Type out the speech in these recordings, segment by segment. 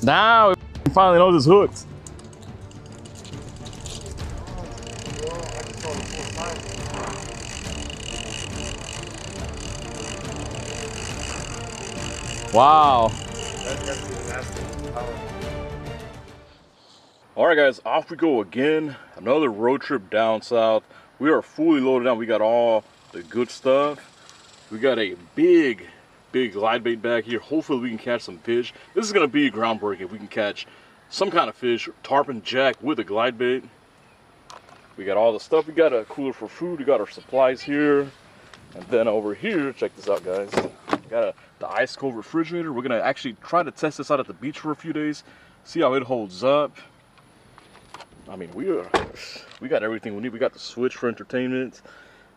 Now he finally knows it's hooked. Wow. All right, guys, off we go again. Another road trip down south. We are fully loaded down. We got all the good stuff. We got a big glide bait back here. Hopefully we can catch some fish. This is gonna be groundbreaking if we can catch some kind of fish, tarpon jack with a glide bait. We got all the stuff. We got a cooler for food. We got our supplies here. And then over here, check this out, guys. We got the ICECO refrigerator. We're gonna actually try to test this out at the beach for a few days, see how it holds up. I mean, we got everything we need. We got the switch for entertainment.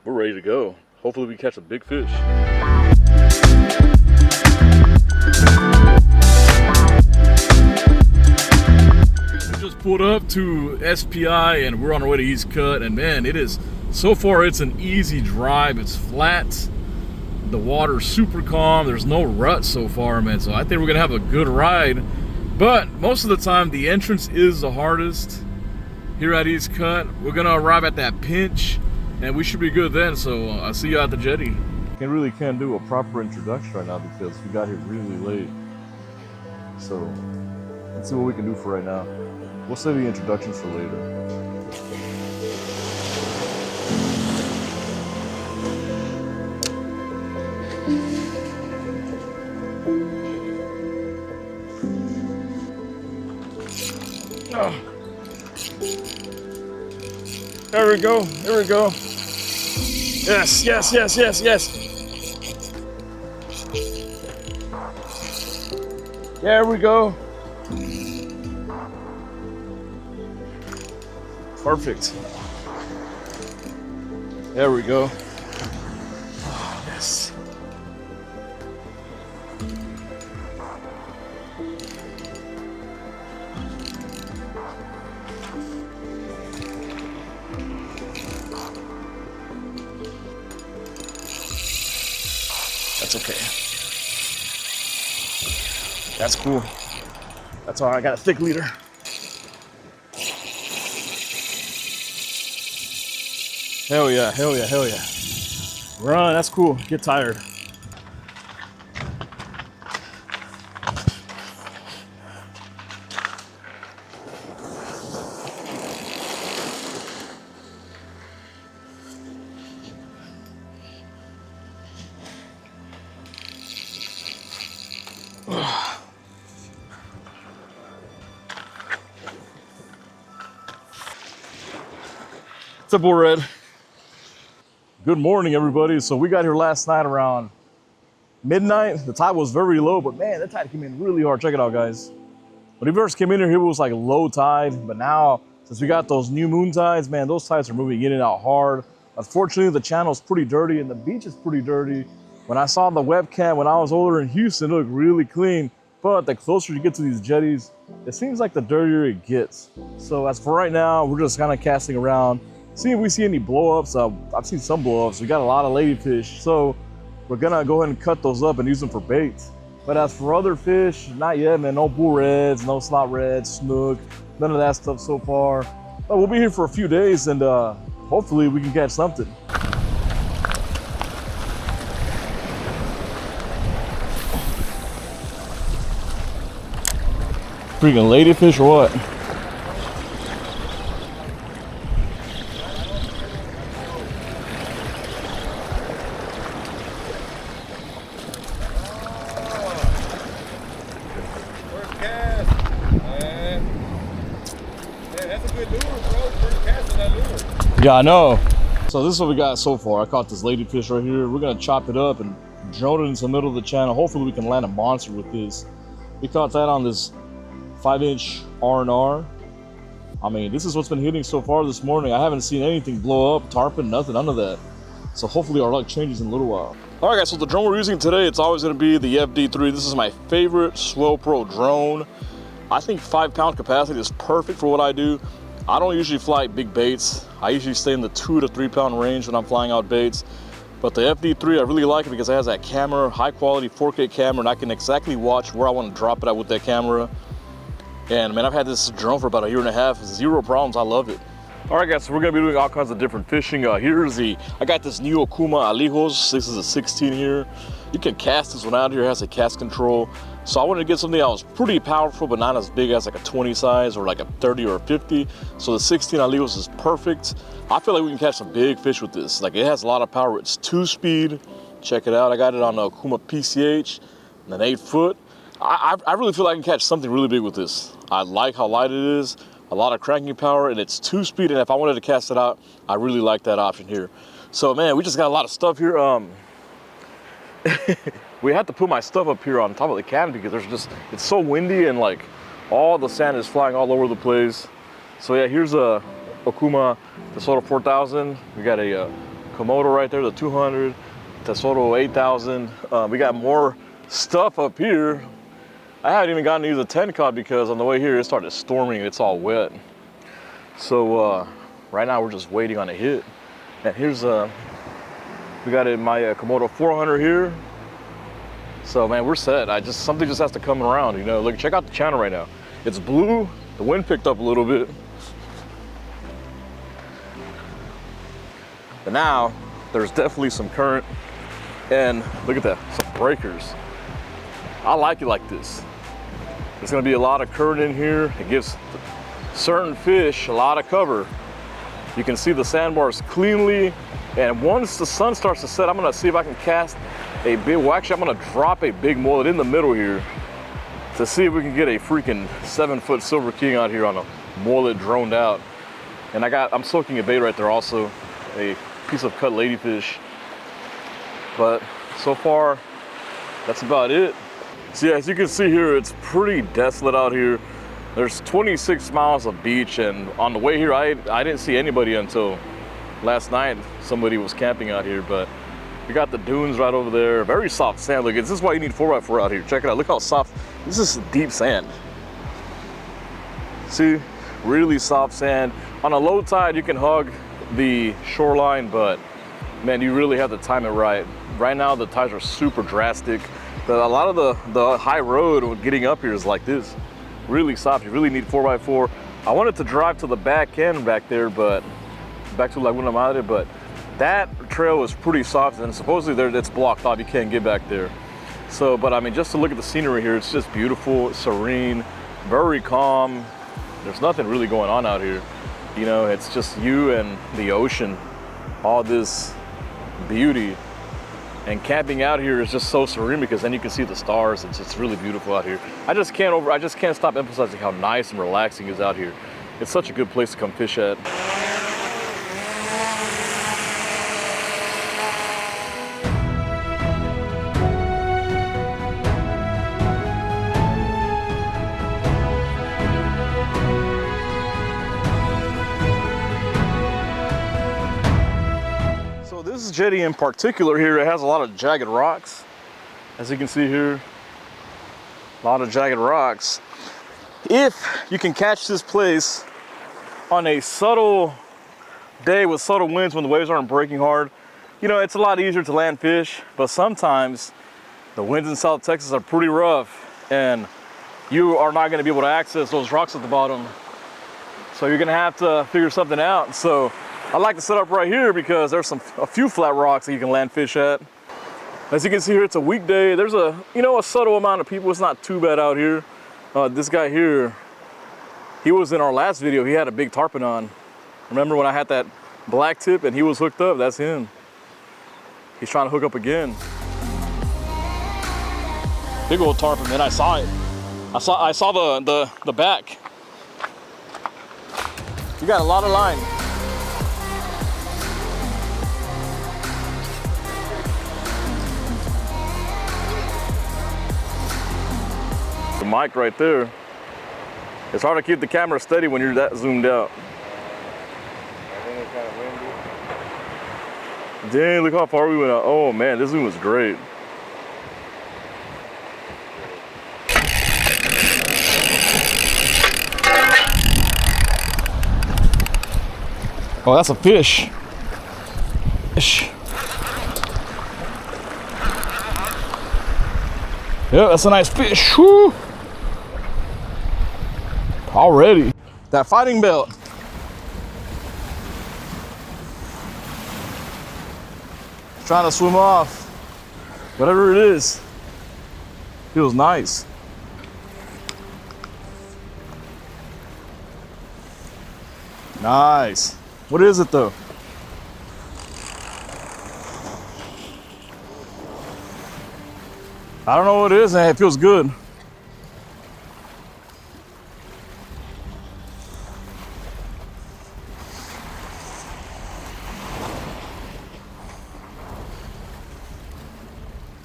We're ready to go. Hopefully we catch a big fish. We just pulled up to SPI and we're on our way to East Cut, and man, it is, so far it's an easy drive. It's flat. The water's super calm. There's no rut so far, man. So I think we're gonna have a good ride. But most of the time the entrance is the hardest. Here at East Cut, we're gonna arrive at that pinch and we should be good then. So I'll see you at the jetty. I really can't do a proper introduction right now because we got here really late. So let's see what we can do for right now. We'll save the introductions for later. Oh. There we go, there we go. Yes, yes, yes, yes, yes. There we go. Perfect. There we go. Oh, yes. That's okay. That's cool. That's all right. I got a thick leader. Hell yeah, hell yeah, hell yeah. Run, that's cool. Get tired. What's up, Bull Red? Good morning, everybody. So we got here last night around midnight. The tide was very low, but man, that tide came in really hard. Check it out, guys. When we first came in here, it was like low tide, but now, since we got those new moon tides, man, those tides are moving in and out hard. Unfortunately, the channel's pretty dirty and the beach is pretty dirty. When I saw the webcam when I was over in Houston, it looked really clean, but the closer you get to these jetties, it seems like the dirtier it gets. So as for right now, we're just kind of casting around, see if we see any blow-ups. I've seen some blow-ups. We got a lot of ladyfish, so we're gonna go ahead and cut those up and use them for bait. But as for other fish, not yet, man. No bull reds, no slot reds, snook, none of that stuff so far. But we'll be here for a few days, and hopefully we can catch something. Freaking ladyfish or what? Yeah, I know. So this is what we got so far. I caught this ladyfish right here. We're gonna chop it up and drone it into the middle of the channel. Hopefully we can land a monster with this. We caught that on this 5-inch R&R. I mean, this is what's been hitting so far this morning. I haven't seen anything blow up, tarpon, nothing, none of that. So hopefully our luck changes in a little while. All right, guys, so the drone we're using today, it's always gonna be the FD3. This is my favorite Swell Pro drone. I think 5-pound capacity is perfect for what I do. I don't usually fly big baits. I usually stay in the 2 to 3 pound range when I'm flying out baits. But the FD3, I really like it because it has that camera, high quality 4K camera, and I can exactly watch where I want to drop it at with that camera. And man, I've had this drone for about a year and a half. Zero problems, I love it. All right guys, so we're gonna be doing all kinds of different fishing. I got this new Okuma Alijos. This is a 16 here. You can cast this one out here, it has a cast control. So I wanted to get something that was pretty powerful, but not as big as like a 20 size or like a 30 or a 50. So the 16 Alijos is perfect. I feel like we can catch some big fish with this. Like it has a lot of power, it's 2-speed. Check it out, I got it on the Okuma PCH, an 8-foot. I really feel like I can catch something really big with this. I like how light it is, a lot of cranking power, and it's 2-speed, and if I wanted to cast it out, I really like that option here. So man, we just got a lot of stuff here. We had to put my stuff up here on top of the canopy because it's so windy and like all the sand is flying all over the place. So yeah, here's a Okuma Tesoro 4000. We got a Komodo right there, the 200, Tesoro 8000. We got more stuff up here. I haven't even gotten to use a 10 cod because on the way here it started storming, it's all wet. So right now we're just waiting on a hit. And here's we got my Komodo 400 here. So man, we're set. Something just has to come around, you know. Look, check out the channel right now. It's blue, the wind picked up a little bit. But now there's definitely some current, and look at that, some breakers. I like it like this. There's gonna be a lot of current in here. It gives certain fish a lot of cover. You can see the sandbars cleanly, and once the sun starts to set, I'm gonna see if I can cast a big, well actually I'm gonna drop a big mullet in the middle here to see if we can get a freaking 7-foot Silver King out here on a mullet droned out. And I'm soaking a bait right there also, a piece of cut ladyfish. But so far, that's about it. So yeah, as you can see here, it's pretty desolate out here. There's 26 miles of beach, and on the way here, I didn't see anybody until last night. Somebody was camping out here, but we got the dunes right over there. Very soft sand. Look, this is why you need 4x4 out here. Check it out, look how soft. This is deep sand. See, really soft sand. On a low tide, you can hug the shoreline, but man, you really have to time it right. Right now, the tides are super drastic. A lot of the high road getting up here is like this, really soft. You really need 4x4. I wanted to drive to the back end back there, but back to Laguna Madre, but that trail is pretty soft, and supposedly it's blocked off. You can't get back there. So, but I mean, just to look at the scenery here, it's just beautiful, serene, very calm. There's nothing really going on out here. You know, it's just you and the ocean, all this beauty. And camping out here is just so serene because then you can see the stars. It's really beautiful out here. I just can't stop emphasizing how nice and relaxing it is out here. It's such a good place to come fish at. This jetty in particular here, it has a lot of jagged rocks. As you can see here, a lot of jagged rocks. If you can catch this place on a subtle day with subtle winds when the waves aren't breaking hard, you know, it's a lot easier to land fish, but sometimes the winds in South Texas are pretty rough and you are not gonna be able to access those rocks at the bottom. So you're gonna have to figure something out. So I like to set up right here because there's a few flat rocks that you can land fish at. As you can see here, it's a weekday. There's a subtle amount of people. It's not too bad out here. This guy here, he was in our last video. He had a big tarpon on. Remember when I had that black tip and he was hooked up? That's him. He's trying to hook up again. Big old tarpon, man. I saw it. I saw the back. You got a lot of line. The mic right there. It's hard to keep the camera steady when you're that zoomed out. I think it's kind of windy. Dang, look how far we went out. Oh man, this zoom was great. Oh, that's a fish. Fish. Yeah, that's a nice fish. Woo. Already. That fighting belt. Trying to swim off. Whatever it is. Feels nice. Nice. What is it though? I don't know what it is, and it feels good.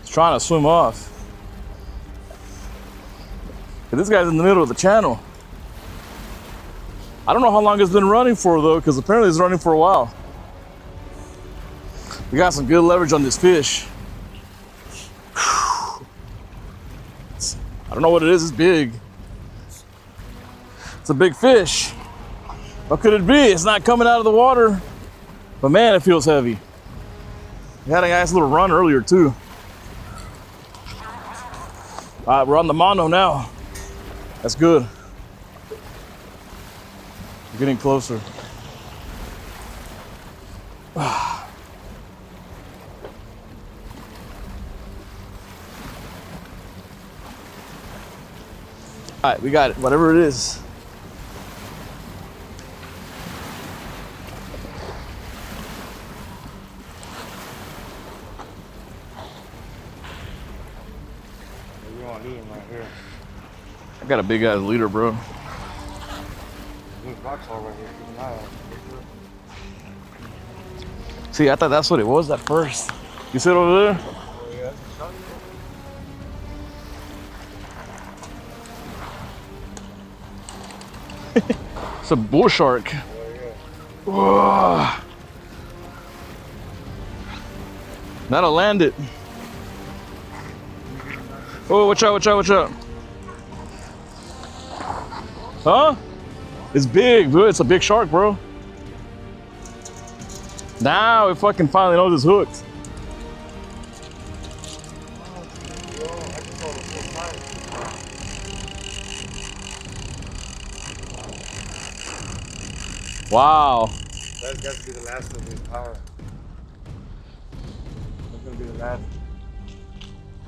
It's trying to swim off. But this guy's in the middle of the channel. I don't know how long it's been running for though, because apparently it's running for a while. We got some good leverage on this fish. I don't know what it is, it's big. It's a big fish. What could it be? It's not coming out of the water. But man, it feels heavy. We had a nice little run earlier too. All right, we're on the mono now. That's good. We're getting closer. All right, we got it, whatever it is. You want to leave him right here. I got a big ass leader, bro. There's a box all right here. Keep an eye on it. See, I thought that's what it was at first. You see it over there? Oh, yeah. It's a bull shark. Whoa. That'll land it. Oh, watch out, watch out, watch out. Huh? It's big, dude. It's a big shark, bro. Now it fucking finally knows it's hooked. Wow. That's got to be the last of his power. That's going to be the last.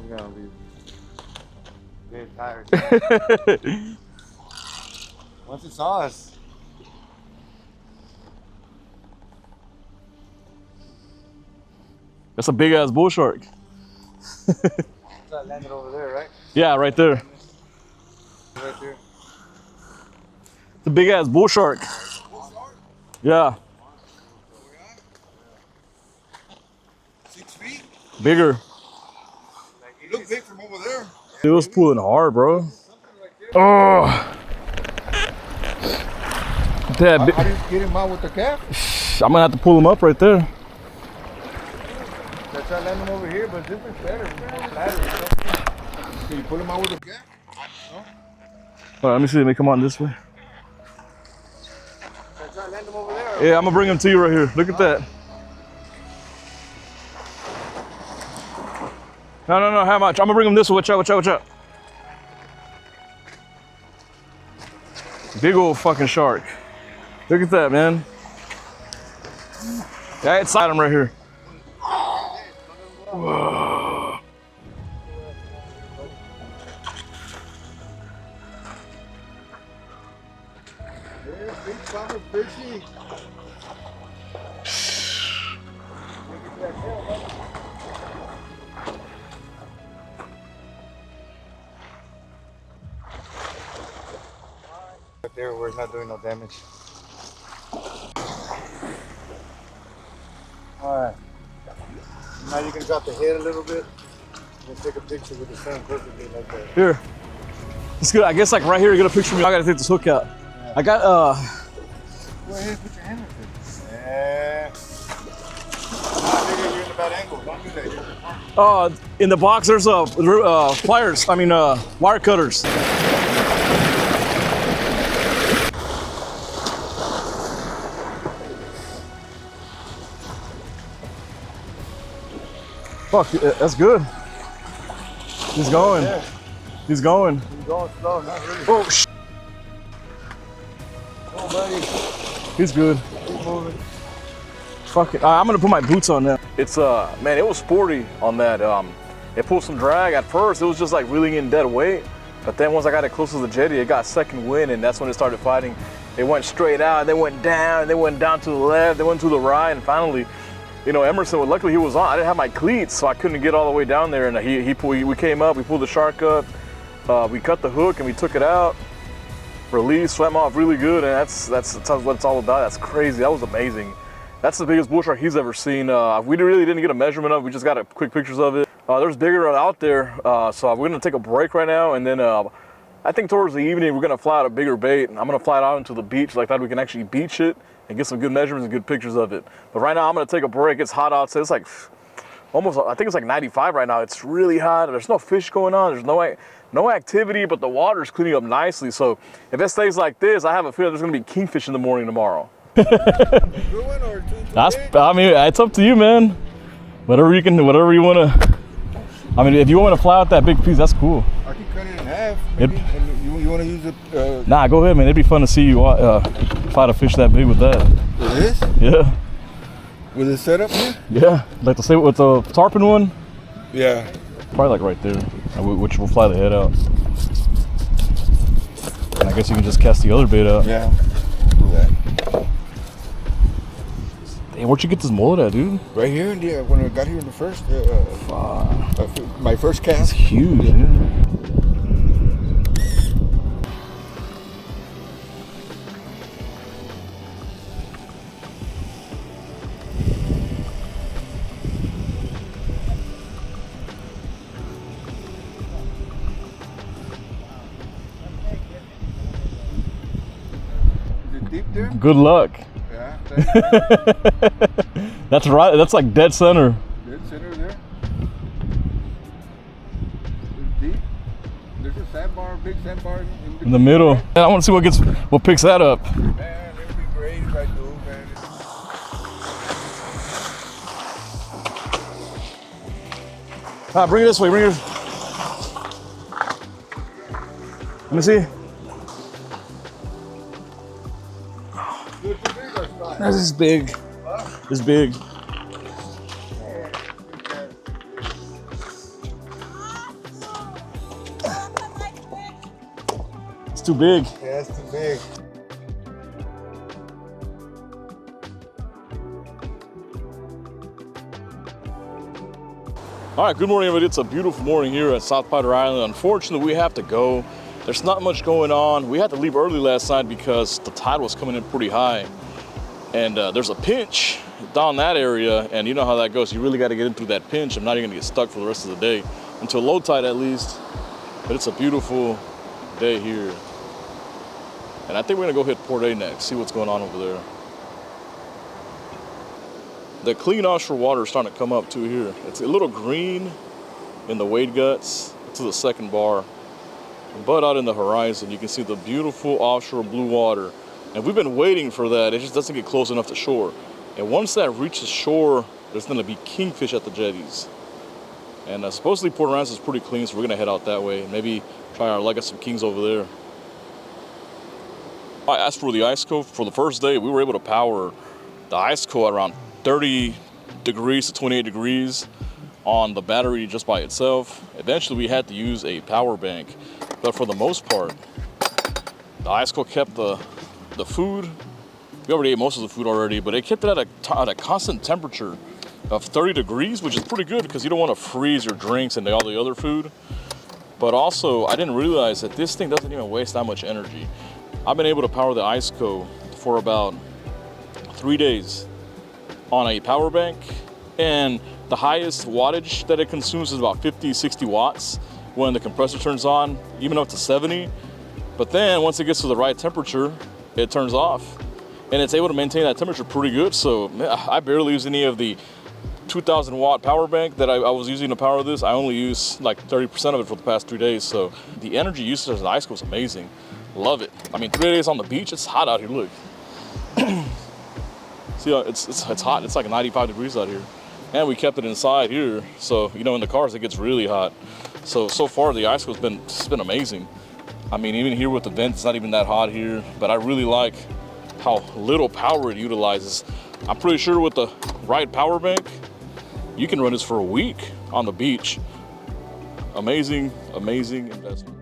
We're going to be dead tired. Once it's on us. That's a big ass bull shark. That landed over there, right? Yeah, right there. Right there. It's a big ass bull shark. Yeah. 6 feet? Bigger. You look big from over there. It was pulling hard, bro. Oh. That How do you get him out with the calf? I'm gonna have to pull him up right there. That's not landing over here, but this is better. It's more flatter. Can you pull him out with the calf? All right, let me see. Let me come on this way. That's not landing over there. Yeah, I'm gonna bring him to you right here. Look at that. No, how much? I'm gonna bring him this way. Watch out, watch out, watch out. Big old fucking shark. Look at that, man. Yeah, it's inside him right here. Whoa. Yeah, big summer fishy. Right there where it's not doing no damage. Alright. Now you can drop the head a little bit and take a picture with the sun perfectly like that. Here. It's good. I guess like right here, get a picture of me. I gotta take this hook out. Yeah. I got Go ahead, put your hand with it. Yeah. You're in a bad angle. Don't do that. in the box there's pliers. I mean wire cutters. Fuck, that's good. He's going. Yeah. He's going. You're going slow, not really. Oh, sh. buddy. He's good. Keep moving. Fuck it. I'm gonna put my boots on now. It's man, it was sporty on that. It pulled some drag at first. It was just like reeling in dead weight. But then once I got it close to the jetty, it got second wind, and that's when it started fighting. It went straight out, they went down, they went down to the left, they went to the right, and finally, you know, Emerson, well, luckily he was on. I didn't have my cleats, so I couldn't get all the way down there. And we came up, we pulled the shark up, we cut the hook, and we took it out, released, swam off really good, and that's what it's all about. That's crazy. That was amazing. That's the biggest bull shark he's ever seen. We really didn't get a measurement of it. We just got quick pictures of it. There's bigger out there, so we're gonna take a break right now, and then I think towards the evening we're gonna fly out a bigger bait. I'm gonna fly it out into the beach like that. We can actually beach it and get some good measurements and good pictures of it. But right now I'm gonna take a break. It's hot outside. It's like almost, I think it's like 95 right now. It's really hot. There's no fish going on. There's no activity, but the water's cleaning up nicely. So if it stays like this, I have a feeling there's gonna be kingfish in the morning tomorrow. A good one or two? I mean, it's up to you, man. Whatever you wanna. I mean, if you want to fly out that big piece, that's cool. I can cut it in half, maybe. And you want to use it? Nah, go ahead, man. It'd be fun to see you fight a fish that big with that. With this? Yeah. With it set up here? Yeah. Like the same with the tarpon one? Yeah. Probably like right there, which will fly the head out. And I guess you can just cast the other bait out. Yeah. Do that. Hey, where'd you get this mullet at, dude? Right here, when I got here in the first, my first cast. It's huge, yeah. Is it deep there? Good luck. Yeah. That's right. That's like dead center. Dead center there. It's deep. There's a sandbar, big sandbar In the middle. And I want to see what picks that up. Man, it would be great if I do, man. Ah, bring it this way. Bring it. Let me see. This is big. This is big. It's too big. Yeah, it's too big. All right, good morning, everybody. It's a beautiful morning here at South Padre Island. Unfortunately, we have to go. There's not much going on. We had to leave early last night because the tide was coming in pretty high. And there's a pinch down that area, and you know how that goes. You really got to get in through that pinch. I'm not even gonna get stuck for the rest of the day, until low tide at least. But it's a beautiful day here. And I think we're gonna go hit Port A next, see what's going on over there. The clean offshore water is starting to come up too here. It's a little green in the wade guts to the second bar. But out in the horizon, you can see the beautiful offshore blue water. And we've been waiting for that. It just doesn't get close enough to shore. And once that reaches shore, there's gonna be kingfish at the jetties. And supposedly Port Aransas is pretty clean, so we're gonna head out that way and maybe try our luck at some kings over there. I asked for the ICECO for the first day. We were able to power the ICECO at around 30 degrees to 28 degrees on the battery just by itself. Eventually we had to use a power bank, but for the most part, the ICECO kept the food. We already ate most of the food already, but it kept it at a constant temperature of 30 degrees, which is pretty good because you don't want to freeze your drinks and all the other food. But also, I didn't realize that this thing doesn't even waste that much energy. I've been able to power the ICECO for about 3 days on a power bank, and the highest wattage that it consumes is about 50, 60 watts when the compressor turns on, even up to 70. But then once it gets to the right temperature, it turns off, and it's able to maintain that temperature pretty good. So I barely use any of the 2,000 watt power bank that I was using to power this. I only use like 30% of it for the past 3 days. So the energy usage of the ICECO is amazing. Love it. I mean, 3 days on the beach, it's hot out here, look. See, it's hot, it's like 95 degrees out here. And we kept it inside here. So, you know, in the cars, it gets really hot. So far the ICECO's been amazing. I mean, even here with the vent, it's not even that hot here, but I really like how little power it utilizes. I'm pretty sure with the right power bank, you can run this for a week on the beach. Amazing, amazing investment.